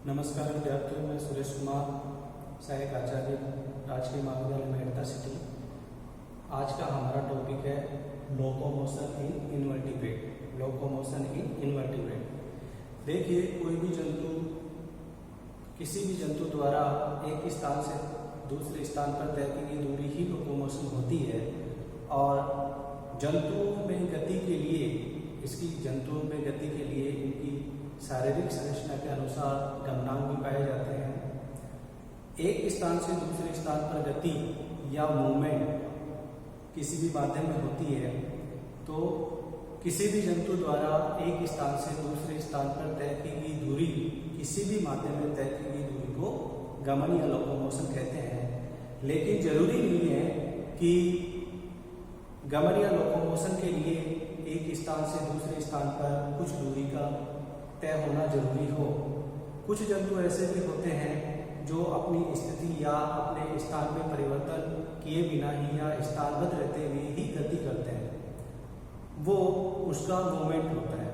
नमस्कार विद्यार्थियों, मैं सुरेश कुमार, सहायक आचार्य, राजकीय महाविद्यालय मेड़ता सिटी। आज का हमारा टॉपिक है लोकोमोशन इन इनवर्टिब्रेट। लोकोमोशन इन इनवर्टिब्रेट। देखिए, कोई भी जंतु, किसी भी जंतु द्वारा एक स्थान से दूसरे स्थान पर तय की गई दूरी ही लोकोमोशन होती है। और जंतुओं में गति के लिए, जंतुओं में गति के लिए इनकी शारीरिक संरचना के अनुसार गमनांक भी पाए जाते हैं। एक स्थान से दूसरे स्थान पर गति या मूवमेंट किसी भी माध्यम में होती है, तो किसी भी जंतु द्वारा एक स्थान से दूसरे स्थान पर तय की गई दूरी, किसी भी माध्यम में तय की गई दूरी को गमन या लोकोमोशन कहते हैं। लेकिन जरूरी नहीं है कि गमन या लोकोमोशन के लिए एक स्थान से दूसरे स्थान पर कुछ दूरी का तय होना जरूरी हो। कुछ जंतु ऐसे भी होते हैं जो अपनी स्थिति या अपने स्थान में परिवर्तन किए बिना ही या स्थानबद्ध रहते हुए ही गति करते हैं, वो उसका मूवमेंट होता है।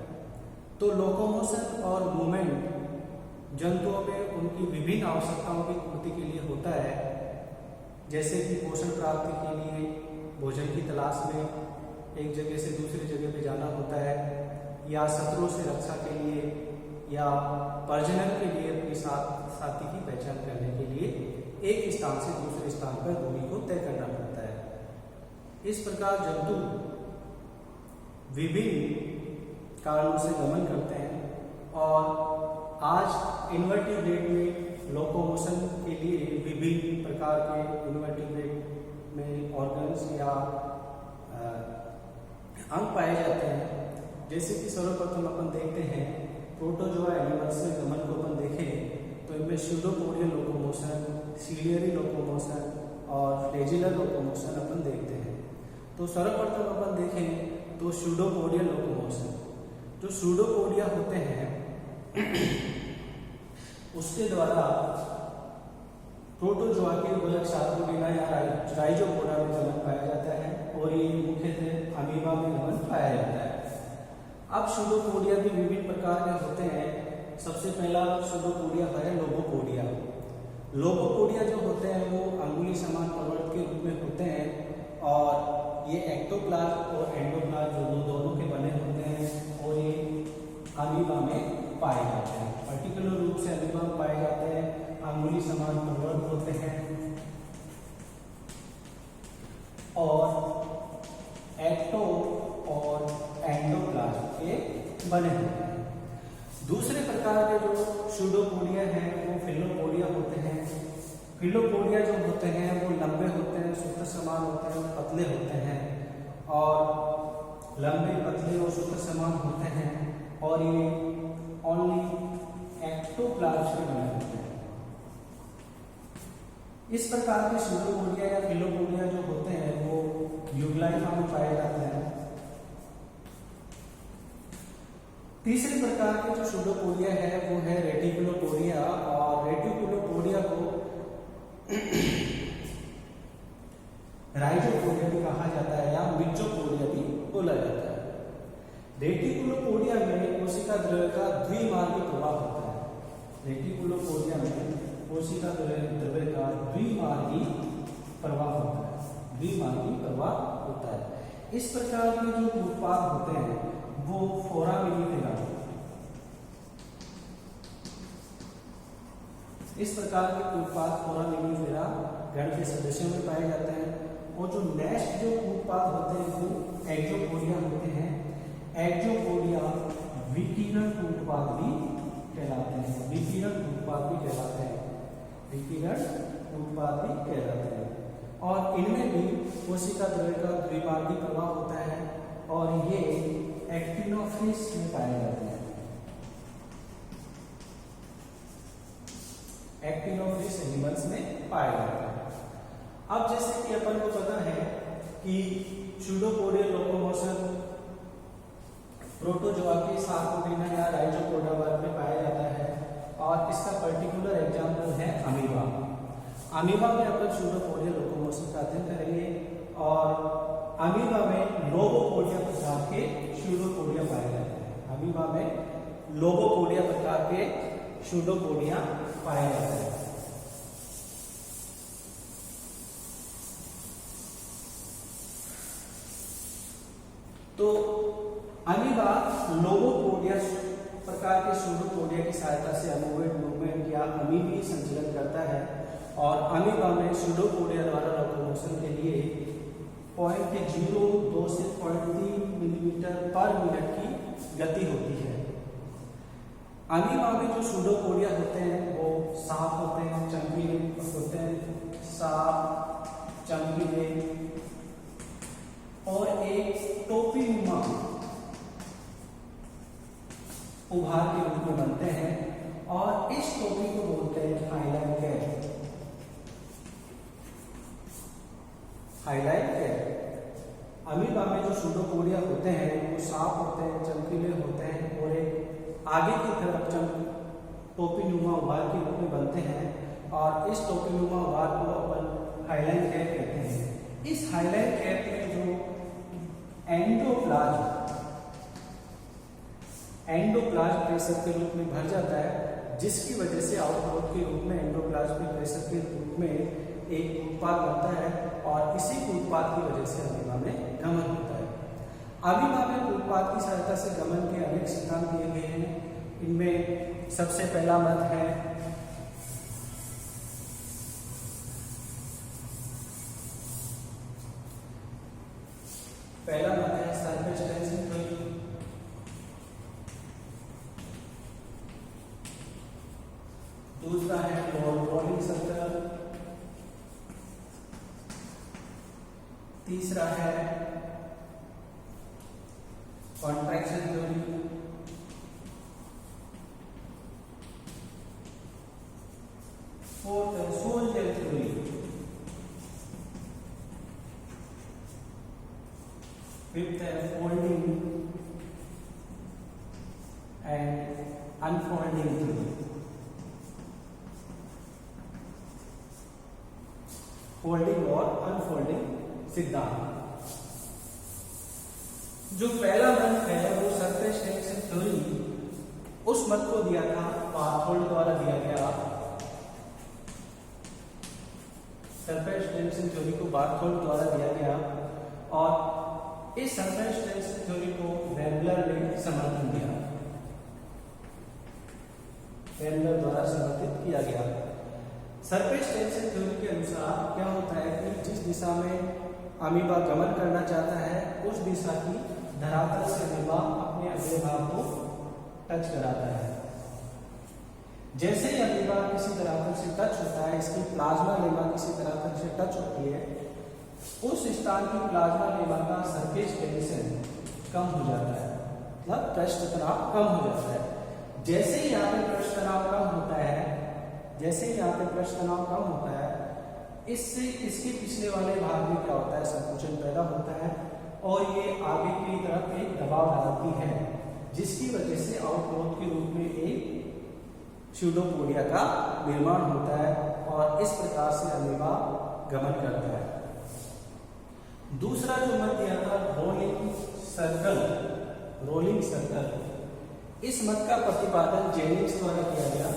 तो लोकोमोशन और मूवमेंट जंतुओं में उनकी विभिन्न आवश्यकताओं की पूर्ति के लिए होता है, जैसे कि पोषण प्राप्ति के लिए भोजन की तलाश में एक जगह से दूसरी जगह पे जाना होता है, या शत्रुओं से रक्षा के लिए, या प्रजनन के लिए अपने साथी की पहचान करने के लिए एक स्थान से दूसरे स्थान पर दूरी को तय करना पड़ता है। इस प्रकार जंतु विभिन्न कारणों से गमन करते हैं। और आज इनवर्टिब्रेट में लोकोमोशन के लिए विभिन्न प्रकार के इनवर्टिब्रेट में ऑर्गन्स या अंग पाए जाते हैं। जैसे कि सर्वप्रथम अपन देखते हैं प्रोटोजोआ एनिमल्स में गमन को अपन देखें तो इनमें स्यूडोपोडियल लोकोमोशन, सीलियरी लोकोमोशन और फ्लैजिलर लोकोमोशन अपन देखते हैं। तो सर्वप्रथम अपन देखें तो स्यूडोपोडियल लोकोमोशन। जो स्यूडोपोडिया होते हैं उसके द्वारा प्रोटोजोआ के उभयक सार्कोडेना या राइजोपोडा में गमन पाया जाता है, और ये मुख्यतः अमीबा में गमन पाया जाता है। अब स्यूडोपोडिया भी विभिन्न प्रकार के होते हैं। सबसे पहला स्यूडोपोडिया है लोबोपोडिया। लोबोपोडिया जो होते हैं वो अंगुली समान प्रवर्त के रूप में होते हैं, और ये एक्टोप्लाज्म और एंडोप्लाज्म दोनों के बने होते हैं, और ये अमीबा में पाए जाते हैं। पर्टिकुलर रूप से अमीबा में पाए जाते हैं, अंगुली समान प्रवर्त होते हैं और एक्टो और एंडोप्लाज्म के बने होते हैं। दूसरे प्रकार के जो स्यूडोपोडिया हैं वो फिलोपोडिया होते हैं। फिलोपोडिया जो होते हैं वो लंबे होते हैं, सूत्र समान होते हैं, पतले होते हैं, और लंबे, पतले और सूत्र समान होते हैं, और ये ओनली एक्टोप्लाज्म से बने होते हैं। इस प्रकार के स्यूडोपोडिया या फिलोपोडिया जो होते हैं वो यूग्लाइफा में पाए जाते हैं। तीसरे प्रकार के जो स्यूडोपोडिया है वो है रेटिकुलोपोडिया, और रेटिकुलोपोडिया को राइजोपोडिया भी कहा जाता है या मिक्सोपोडिया भी बोला जाता है। रेटिकुलोपोडिया में कोशिका द्रव्य का द्विमार्गी प्रवाह होता है। रेटिकुलोपोडिया में कोशिका द्रव्य का द्विमार्गी प्रवाह होता है, द्विमार्गी प्रवाह होता है। इस प्रकार के जो उत्पाद होते हैं वो फोरामिनिफेरा, इस प्रकार के उत्पाद फोरामिनिफेरा गण के सदस्यों में पाए जाते हैं। और जो नेक्स्ट जो उत्पाद होते हैं वो एक्जोपोडिया होते हैं। एक्जोपोडिया विकिरण उत्पाद भी कहलाते हैं, विकिरण उत्पाद भी कहलाते हैं, विकिरण उत्पाद भी कहलाते हैं। और इनमें भी कोशिका द्रव्य का द्विमार्गी प्रवाह होता है, और ये एक्टिनोफिस में पाए जाते हैं। एक्टिनोफिस एनिमल्स में पाए जाते हैं। अब जैसे कि अपन को पता है कि स्यूडोपोडियल लोकोमोशन प्रोटोजोआ के सार्कोडेना या राइजोपोडा वर्ग में पाया जाता है, और इसका पर्टिकुलर एग्जाम्पल है अमीबा। अमीबा में अपन स्यूडोपोडियल लोकोमोशन का अध्ययन करेंगे, और अमीबा में लोबोपोडिया प्रकार के स्यूडोपोडिया पाए जाते हैं। अमीबा में लोबोपोडिया प्रकार के सूडोपोडिया पाया जाता है। तो अमीबा लोगोपोडिया प्रकार के सूडोपोडिया की सहायता से अमोवेट मूवमेंट या अमीबी संचलन करता है और अमीबा में सूडोपोडिया द्वारा लोकोमोशन के लिए 0.02 से 0.3 मिलीमीटर पर मिनट की गति होती है। अमीबा में जो सूडोपोडिया होते हैं वो साफ होते हैं, चमकीले होते हैं, साफ चमकीले और एक टोपीनुमा उभार के रूप में बनते हैं और इस टोपी को बोलते हैं highlight cap. Highlight cap amoeba में जो सूडोपोडिया होते हैं वो साफ होते हैं, चमकीले होते हैं और एक आगे की तरफ टोपीनुमा उभार के रूप में बनते हैं और इस टोपीनुमा उभार को अपन हाइलाइट कैप कहते हैं। इस हाइलाइट कैप में जो एंडोप्लाज्म प्रेशर के रूप में भर जाता है, जिसकी वजह से आउटफ्लो के रूप में एंडोप्लाज्मिक प्रेशर के रूप में एक उत्पाद बनता है और इसी उत्पाद की वजह से अमीबा में गमन होता है। अमीबा में उत्पाद की सहायता से गमन के अनेक सिद्धांत दिए गए हैं। इनमें सबसे पहला मत है सरफेस टेंशन थ्योरी। दूसरा है रोलिंग सर्कल। तीसरा है कॉन्ट्रैक्शन थ्योरी। फोर्थ है सोल्जर थ्योरी। फिफ्थ है folding and unfolding theory. Folding और अनफोल्डिंग सिद्धांत। जो पहला मत है वो सरफेस टेंशन थ्योरी, उस मत को दिया था बार्थोल्ड द्वारा दिया गया। सरफेस टेंशन थ्योरी को बार्थोल्ड द्वारा दिया गया और इस सरफेस टेंशन थ्योरी को वेबलर ने समर्थन दिया, वेबलर द्वारा समर्थित किया गया। सरफेस टेंशन थ्योरी के अनुसार क्या होता है कि जिस दिशा में अमीबा गमन करना चाहता है उस दिशा की धरातल से अमीबा अपने अगले भाग को टच कराता है। जैसे ही अमीबा किसी धरातल से टच होता है, इसकी प्लाज्मा लेमा किसी धरातल से टच होती है, उस स्थान की प्लाज्मा लेमा का सरफेस टेंशन कम हो जाता है, मतलब पृष्ठ तनाव कम हो जाता है। जैसे ही यहाँ पे पृष्ठ तनाव कम होता है, जैसे ही यहाँ पे पृष्ठ तनाव कम होता है, इससे इसके पिछले वाले भाग में क्या होता है, संकुचन पैदा होता है और ये आगे की तरफ एक दबाव डालती है, जिसकी वजह से आउटग्रोथ के रूप में एक सूडोपोडिया का निर्माण होता है और इस प्रकार से अमीबा गमन करता है। दूसरा जो मत दिया था रोलिंग सर्कल, इस मत का प्रतिपादन जेनिंग्स द्वारा किया गया।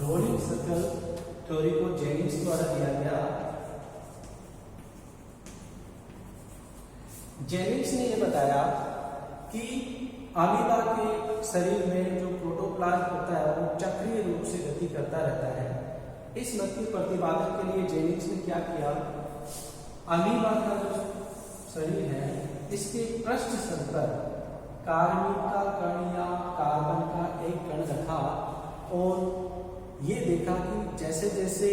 रोलिंग सर्कल थ्योरी को जेनिंग्स द्वारा दिया गया। जेनिंग्स ने यह बताया कि अमीबा के शरीर में जो प्रोटोप्लाज्म होता है वो चक्रीय रूप से गति करता रहता है। इस मत के प्रतिपादन के लिए जेनिंग्स ने क्या किया, अमीबा का जो शरीर है इसके पृष्ठ स्तर पर कार्बन का कण या कार्बन का एक कण रखा और ये देखा कि जैसे जैसे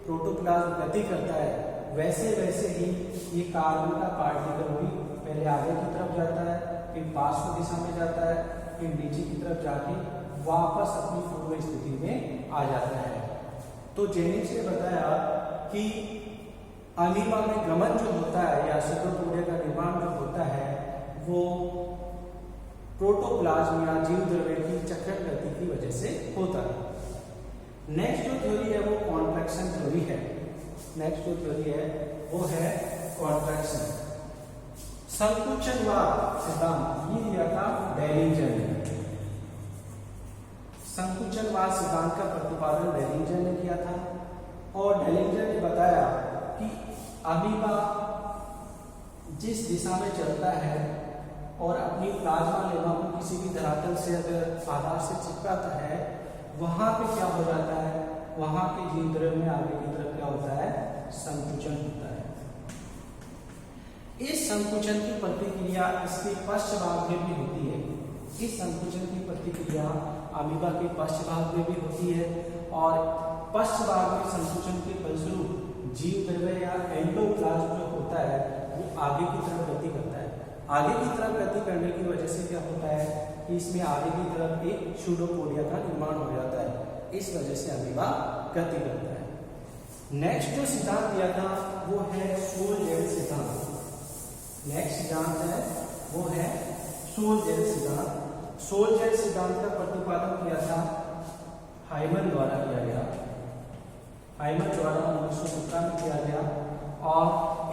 प्रोटोप्लाज्म गति करता है वैसे वैसे ही ये कार्बन का पार्टिकल भी पहले आगे की तरफ जाता है, फिर पार्श्व दिशा में जाता है, फिर नीचे की तरफ जाके वापस अपनी पूर्व स्थिति में आ जाता है। तो जेनिंग्स ने बताया कि अमीबा में गमन जो होता है या सूडोपोडिया का निर्माण जो होता है वो प्रोटोप्लाज्म या जीव द्रव्य की चक्रण गति की वजह से होता है। नेक्स्ट जो थ्योरी है वो कॉन्ट्रैक्शन थ्योरी है। नेक्स्ट जो थ्योरी है वो है कॉन्ट्रैक्शन। संकुचनवाद सिद्धांत ये दिया था डेलिंजर ने। संकुचनवाद सिद्धांत का प्रतिपादन डेलिंजर ने किया था और डेलिंजर ने बताया कि अमीबा जिस दिशा में चलता है और अपनी प्लाज्मा लेमा को किसी भी धरातल से अगर आधार से चिपकाता है, वहां पे क्या हो जाता है, वहां के जीव द्रव्य में आगे की तरफ क्या होता है, संकुचन होता है। इस संकुचन की प्रतिक्रिया इसके पश्च भाग में भी होती है। इस संकुचन की प्रतिक्रिया अमीबा के पश्च भाग में भी होती है और पश्च भाग में संकुचन के फलस्वरूप जीव द्रव्य या एंडोप्लाज्म जो होता है वो आगे की तरफ गति करता है। आगे की तरफ गति करने की वजह से क्या होता है कि इसमें आगे की तरफ एक सूडोपोडिया का निर्माण हो जाता है। इस वजह से अमीबा गति करता है। नेक्स्ट जो सिद्धांत दिया था वो है सोल-जेल सिद्धांत। नेक्स्ट सिद्धांत है वो है सोल-जेल सिद्धांत। सोल-जेल सिद्धांत का प्रतिपादन किया था हाइमन द्वारा किया गया। हाइमन द्वारा 1917 में किया गया और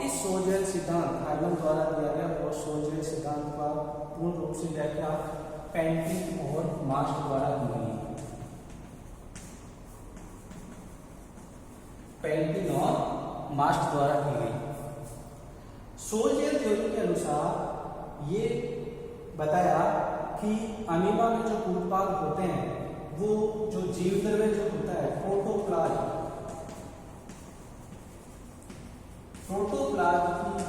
इस सोल-जेल सिद्धांत हाइमन द्वारा दिया गया और सोल-जेल सिद्धांत का पूर्ण रूप से व्याख्या पेंटिन और मास्ट द्वारा दी गई। पेंटिन और मास्ट द्वारा की गई। सोल-जेल थ्योरी के अनुसार ये बताया कि अमीबा में जो कूटपाद होते हैं वो जो जीव द्रव्य जो होता है प्रोटोप्लाज्म की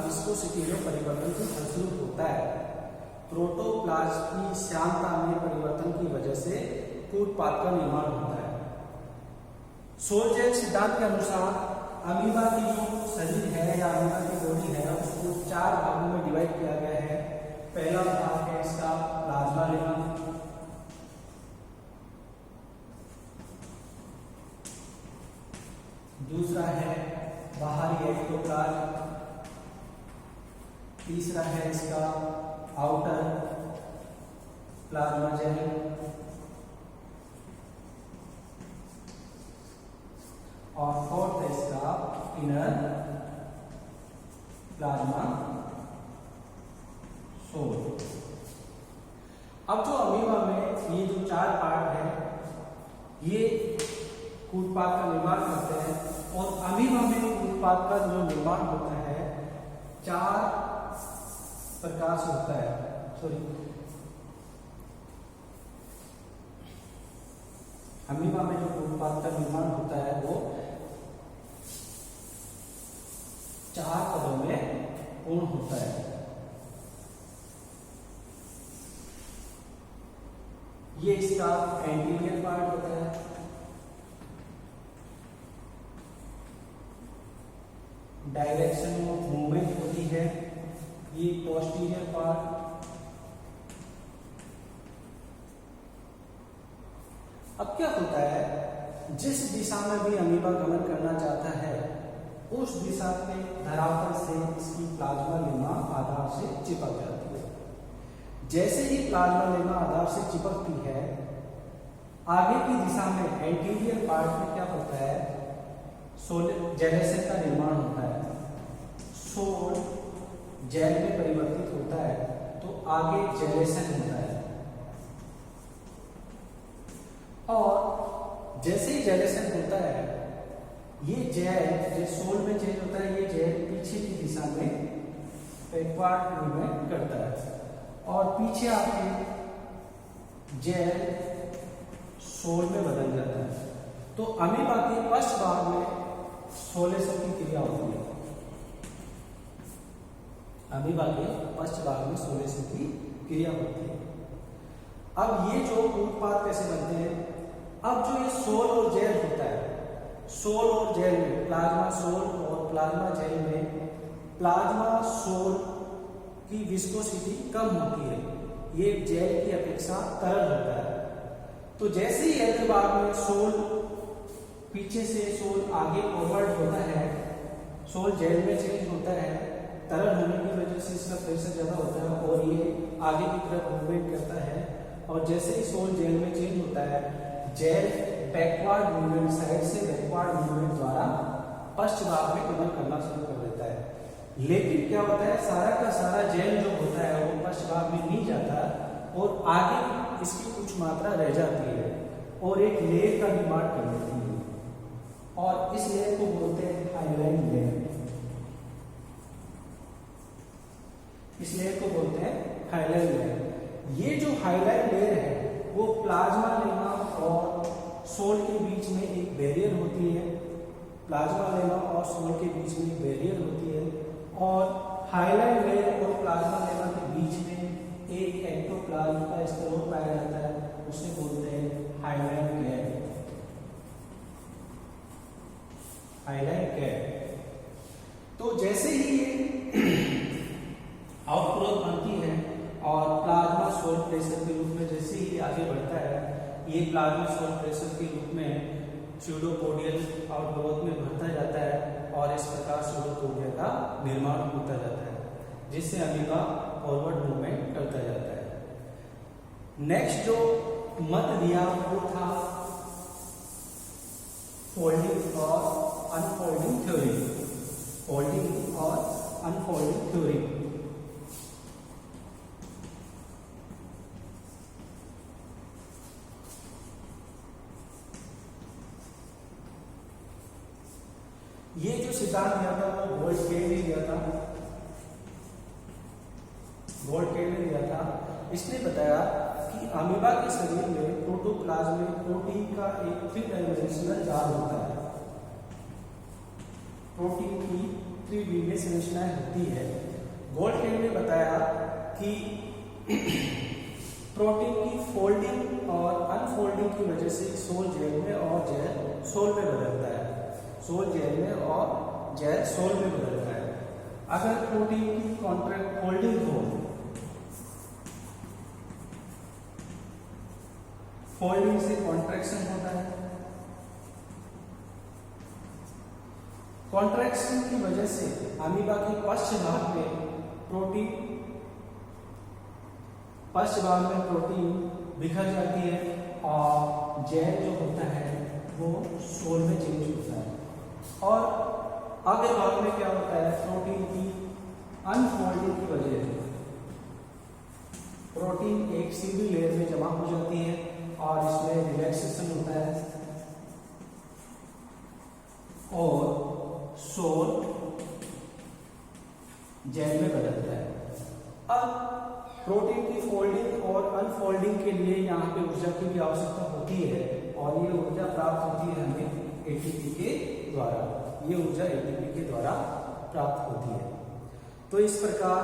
विस्कोसिटी में परिवर्तन के फलस्वरूप होता है। प्रोटोप्लाज्म की श्यानता में परिवर्तन की वजह से कूटपाद का निर्माण होता है। सोल-जेल सिद्धांत के अनुसार अमीबा की जो शरीर है या अमीबा की बॉडी है उसको 4 भागों में डिवाइड किया गया है। पहला भाग है इसका प्लाज्मा लेमा, दूसरा है बाहरी एक्टोप्लाज्म, तीसरा है इसका आउटर प्लाज्मा जेल, और फोर्थ है इसका इनर प्लाज्मा सोल। अब जो अमीबा में ये जो 4 पार्ट है ये कूटपाद का निर्माण करते हैं और अमीबा में कूटपाद का जो निर्माण होता है 4 प्रकार से होता है। अमीबा में जो कूटपाद का निर्माण होता है वो 4 पदों में पूर्ण होता है। ये इसका एंटीरियर पार्ट होता है, डायरेक्शन ऑफ मूवमेंट होती है, ये पोस्टीरियर पार्ट, अब क्या होता है जिस दिशा में भी अमीबा गमन करना चाहता है उस दिशा के धरातल से इसकी प्लाज्मा लेमा आधार से चिपक जाती है। जैसे ही प्लाज्मा लेमा आधार से चिपकती है आगे की दिशा में एंटीरियर पार्ट में क्या होता है, जेलेसन का निर्माण होता है। सोल जेल में परिवर्तित होता है तो आगे जेलेसन होता है और जैसे ही जेलेसन होता है ये जेल जो सोल में चेंज होता है ये जेल पीछे की दिशा में बैकवर्ड मूवमेंट करता है और पीछे आके जेल सोल में बदल जाता है। तो अमीबा के पश्च भाग में सोलेशन की क्रिया होती है। अमीबा के पश्च भाग में सोलेशन की क्रिया होती है। अब ये जो उत्पाद कैसे बनते हैं, अब जो ये सोल और जेल होता है, सोल और जेल में प्लाज्मा सोल और प्लाज्मा जेल में प्लाज्मा सोल की विस्कोसिटी कम होती है, ये जेल की अपेक्षा तरल होता है। तो जैसे ही एंड भाग में सोल पीछे से सोल आगे फॉरवर्ड होता है, सोल जेल में चेंज होता है, तरल होने की वजह से इसका प्रेशर ज्यादा होता है और ये आगे की तरफ मूवमेंट करता है। और जैसे ही सोल जेल में चेंज होता है, जेल बैकवर्ड मूवमेंट, साइड से बैकवर्ड मूवमेंट द्वारा पश्च भाग में गमन करना शुरू कर देता है। लेकिन क्या होता है, सारा का सारा जेल जो होता है वो पश्च भाग में नहीं जाता और आगे इसकी कुछ मात्रा रह जाती है और एक लेयर का निर्माण कर देती है, और इस लेयर को बोलते हैं हाइलाइन लेयर। इस लेयर को बोलते हैं हाइलाइन लेयर। ये जो हाइलाइन लेयर है वो प्लाज्मा लेमा और सोल के बीच में एक बैरियर होती है। प्लाज्मा लेमा और सोल के बीच में एक बैरियर होती है, और हाइलाइन लेयर और प्लाज्मा लेमा के बीच में एक एक्टोप्लाज्म का स्रोत पाया जाता है, उसे बोलते हैं हाइलाइन कैप। Highline cap. तो जैसे ही ये आउटग्रोथ बनती है और प्लाज्मा सोल प्रेशर के रूप में जैसे ही आगे बढ़ता है, ये प्लाज्मा सोल प्रेशर के रूप में स्यूडोपोडियल आउटग्रोथ में बढ़ता जाता है और इस प्रकार स्यूडोपोडिया का निर्माण होता जाता है, जिससे अमीबा फॉरवर्ड मूवमेंट करता जाता है। नेक्स्ट जो मत दिया वो था फोल्डिंग और अनफोल्डिंग थ्योरी। फोल्डिंग और अनफोल्डिंग थ्योरी। ये जो सिद्धांत दिया था वो वोल्टेज ने दिया था। वोल्टेज ने दिया था। इसने बताया कि अमीबा के शरीर में प्रोटोप्लाज्म में प्रोटीन का एक 3 डायमेंशनल जाल होता है। प्रोटीन की 3D संरचनाएं होती है। वोल्टेज ने बताया कि प्रोटीन की फोल्डिंग और अनफोल्डिंग की वजह से सोल जेल में और जेल सोल में बदलता है। सोल जेल में और जेल सोल में बदलता है। अगर प्रोटीन की कॉन्ट्रैक्ट फोल्डिंग हो, फोल्डिंग से कॉन्ट्रैक्शन होता है। कॉन्ट्रैक्शन की वजह से अमीबा के पश्च भाग में बिखर जाती है और जेल जो होता है वो सोल में चेंज होता है। और आगे भाग में क्या होता है, प्रोटीन की अनफोल्डिंग की वजह से प्रोटीन एक सिंगल लेयर में जमा हो जाती है और इसमें रिलैक्सेशन होता है और सोल जेल में बदलता है। अब प्रोटीन की फोल्डिंग और अनफोल्डिंग के लिए यहाँ पे ऊर्जा की भी आवश्यकता होती है, और ये ऊर्जा प्राप्त होती है हमें एटीपी के द्वारा। ये ऊर्जा एटीपी के द्वारा प्राप्त होती है। तो इस प्रकार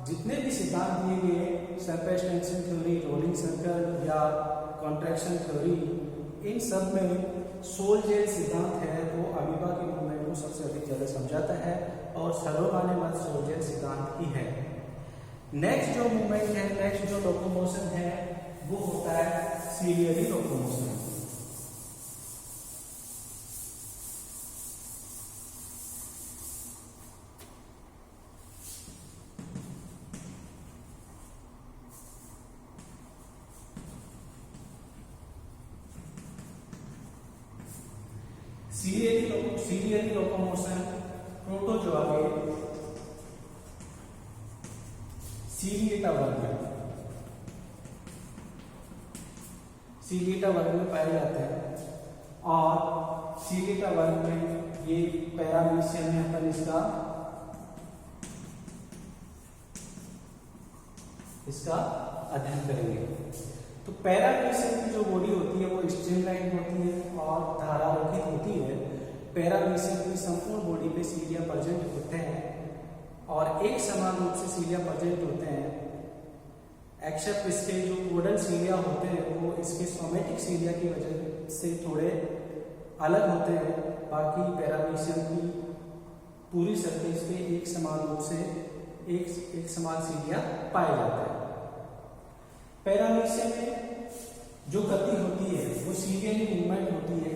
जितने भी सिद्धांत दिए गए, surface tension theory, rolling circle या कॉन्ट्रैक्शन थ्योरी, इन सब में सोल जेल सिद्धांत है वो अमीबा के मूवमेंट को सबसे अधिक ज्यादा समझाता है और सर्वमान्य मत सोल जेल सिद्धांत की है। नेक्स्ट जो मूवमेंट है, नेक्स्ट जो लोकोमोशन है वो होता है ciliary locomotion. Ciliary locomotion protozoa के सीलिएटा वर्ग में पाए जाते हैं और सीलिएटा वर्ग में ये पैरामीशियम में अपन इसका अध्ययन करेंगे। तो पैरामीशियम की जो बॉडी होती है वो स्ट्रीमलाइन होती है और धारारहित होती है। पैरामीशियम की संपूर्ण बॉडी पे सीलिया प्रेजेंट होते हैं और एक समान रूप से सीलिया प्रेजेंट होते हैं, एक्सेप्ट इसके जो कोडल सीलिया होते हैं वो इसके सोमेटिक सीलिया की वजह से थोड़े अलग होते हैं। बाकी पैरामीशियम की पूरी सरफेस पे एक समान रूप से एक समान सीलिया पाए जाते हैं। पैरामीशियम में जो गति होती है वो सीलियरी मूवमेंट होती है,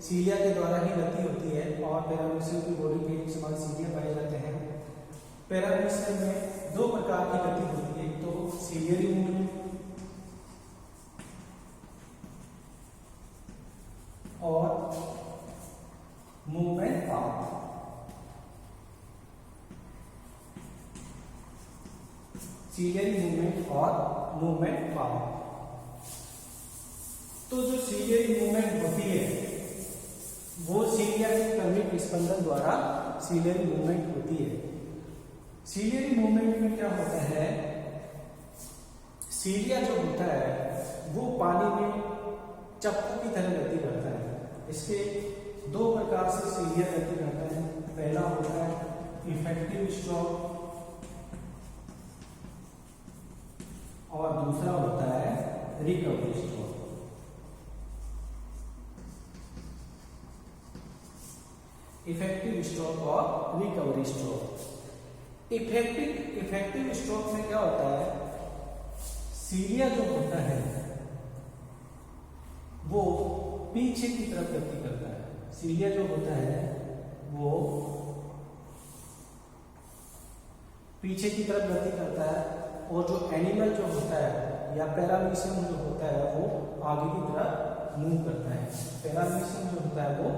सीलिया के द्वारा ही गति होती है और पैरामीशियम की बॉडी पे एक समान सीलिया पाए जाते हैं। पैरामीशियम में दो प्रकार की गति होती है, एक तो सीलियरी मूवमेंट और मूवमेंट पाथ। सीलियरी मूवमेंट और मूवमेंट पावर। तो जो सीलियरी मूवमेंट होती है वो सीलिया के क्रमिक स्पंदन द्वारा सीलियरी मूवमेंट होती है। सीलियरी मूवमेंट में क्या होता है, सीलिया जो होता है वो पानी में चप्पू की तरह गति करता है। इसके दो प्रकार से सीलिया गति करता है। पहला होता है इफेक्टिव स्ट्रोक और दूसरा होता है रिकवरी स्ट्रोक। इफेक्टिव स्ट्रोक और रिकवरी स्ट्रोक। इफेक्टिव स्ट्रोक में क्या होता है, सीलिया जो होता है वो पीछे की तरफ गति करता है। सीलिया जो होता है वो पीछे की तरफ गति करता है और जो एनिमल जो होता है या पैरामीशियम जो होता है वो आगे की तरफ मूव करता है। पैरामीशियम जो होता है वो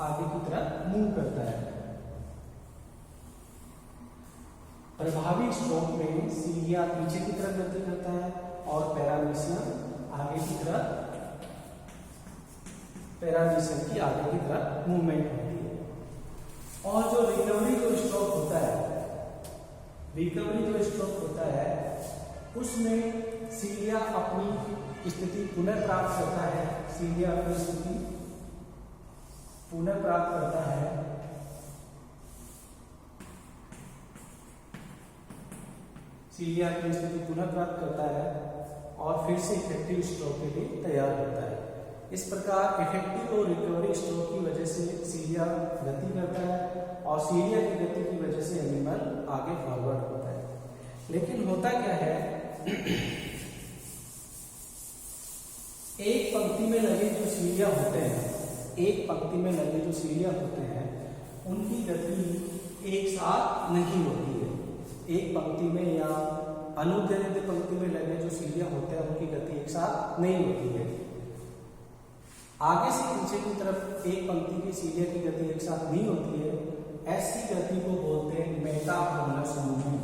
आगे की तरफ मूव करता है। प्रभावी स्ट्रोक में सीलिया पीछे की तरफ गति करता है और पैरामीशियम आगे की तरफ, पैरामीशियम की आगे की तरफ मूवमेंट होती है। और जो रिकवरी जो स्ट्रोक होता है, रिकवरी जो स्ट्रोक होता है उसमें सीलिया अपनी स्थिति पुनः प्राप्त करता है। सीलिया अपनी स्थिति पुनः प्राप्त करता है सीलिया अपनी स्थिति पुनः प्राप्त करता है और फिर से इफेक्टिव स्ट्रोक के लिए तैयार होता है। इस प्रकार इफेक्टिव और रिकवरी स्ट्रोक की वजह से सीलिया गति करता है और सीलिया की गति की वजह से एनिमल आगे फॉरवर्ड होता है। लेकिन होता क्या है, एक पंक्ति में लगे जो सीलिया होते हैं, एक पंक्ति में लगे जो सीलिया होते हैं उनकी गति एक साथ नहीं होती है। एक पंक्ति में या अनुदैर्घ्य पंक्ति में लगे जो सीलिया होते हैं उनकी गति एक साथ नहीं होती है। आगे से पीछे की तरफ एक पंक्ति की सीलिया की गति एक साथ नहीं होती है। ऐसी गति को बोलते हैं मेटाक्रोनस मूवमेंट।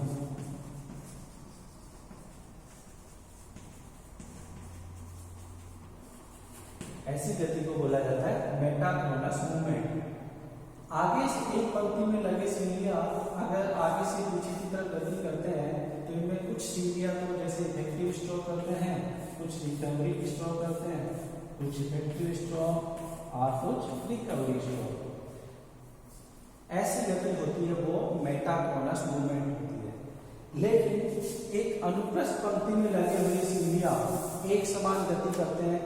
ऐसी गति को बोला जाता है मेटाक्रोनस मूवमेंट। आगे से एक पंक्ति में लगे सीलिया अगर आगे से पीछे की तरफ गति करते हैं तो इनमें कुछ सीलिया तो जैसे इफेक्टिव स्ट्रोक करते हैं, कुछ रिकवरी स्ट्रोक करते हैं, कुछ इफेक्टिव स्ट्रोक और कुछ रिकवरी स्ट्रोक। ऐसी गति होती है वो मेटाक्रोनस मूवमेंट होती है। लेकिन एक अनुप्रस्थ पंक्ति में लगे हुए सीलिया एक समान गति करते हैं